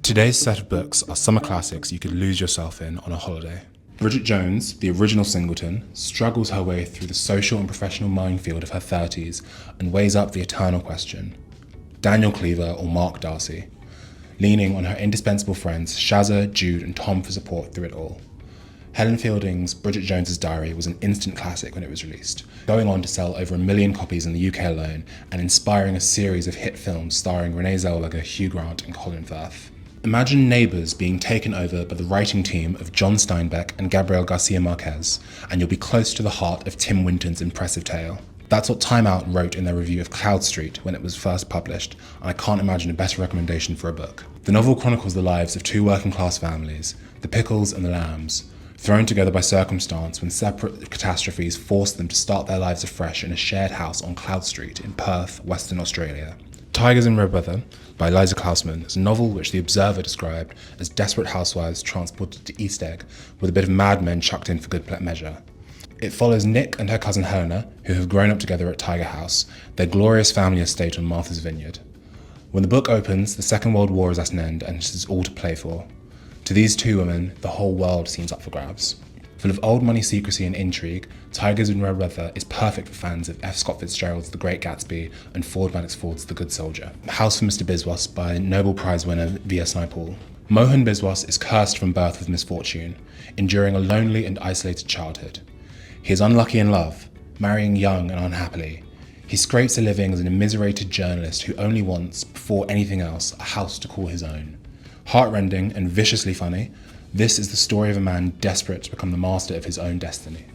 Today's set of books are summer classics you could lose yourself in on a holiday. Bridget Jones, the original Singleton, struggles her way through the social and professional minefield of her 30s and weighs up the eternal question: Daniel Cleaver or Mark Darcy? Leaning on her indispensable friends Shazza, Jude and Tom for support through it all. Helen Fielding's Bridget Jones's Diary was an instant classic when it was released, going on to sell over 1 million copies in the UK alone and inspiring a series of hit films starring Renee Zellweger, Hugh Grant and Colin Firth. Imagine Neighbours being taken over by the writing team of John Steinbeck and Gabriel Garcia Marquez, and you'll be close to the heart of Tim Winton's impressive tale. That's what Time Out wrote in their review of Cloud Street when it was first published, and I can't imagine a better recommendation for a book. The novel chronicles the lives of two working class families, the Pickles and the Lambs, thrown together by circumstance when separate catastrophes forced them to start their lives afresh in a shared house on Cloud Street in Perth, Western Australia. Tigers in Red Weather by Liza Klausman is a novel which The Observer described as desperate housewives transported to East Egg with a bit of Mad Men chucked in for good measure. It follows Nick and her cousin Helena, who have grown up together at Tiger House, their glorious family estate on Martha's Vineyard. When the book opens, the Second World War is at an end and it is all to play for. To these two women, the whole world seems up for grabs. Full of old money secrecy and intrigue, Tigers in Red Weather is perfect for fans of F. Scott Fitzgerald's The Great Gatsby and Ford Madox Ford's The Good Soldier. House for Mr. Biswas by Nobel Prize winner V.S. Naipaul. Mohan Biswas is cursed from birth with misfortune, enduring a lonely and isolated childhood. He is unlucky in love, marrying young and unhappily. He scrapes a living as an immiserated journalist who only wants, before anything else, a house to call his own. Heartrending and viciously funny, this is the story of a man desperate to become the master of his own destiny.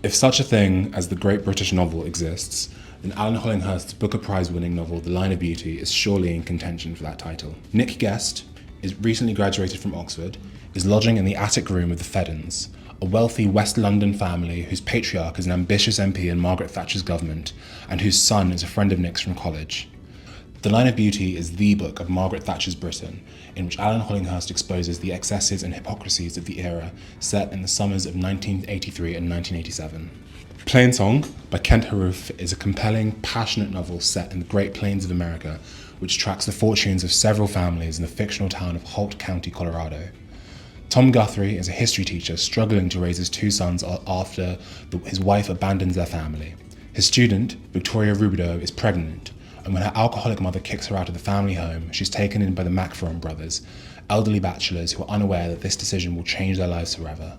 If such a thing as the great British novel exists, then Alan Hollinghurst's Booker Prize-winning novel The Line of Beauty is surely in contention for that title. Nick Guest is recently graduated from Oxford, is lodging in the attic room of the Feddens, a wealthy West London family whose patriarch is an ambitious MP in Margaret Thatcher's government and whose son is a friend of Nick's from college. The Line of Beauty is the book of Margaret Thatcher's Britain, in which Alan Hollinghurst exposes the excesses and hypocrisies of the era set in the summers of 1983 and 1987. Plain Song by Kent Haruf is a compelling, passionate novel set in the Great Plains of America, which tracks the fortunes of several families in the fictional town of Holt County, Colorado. Tom Guthrie is a history teacher struggling to raise his two sons after his wife abandons their family. His student, Victoria Rubidoux, is pregnant, and when her alcoholic mother kicks her out of the family home, she's taken in by the McFerrin brothers, elderly bachelors who are unaware that this decision will change their lives forever.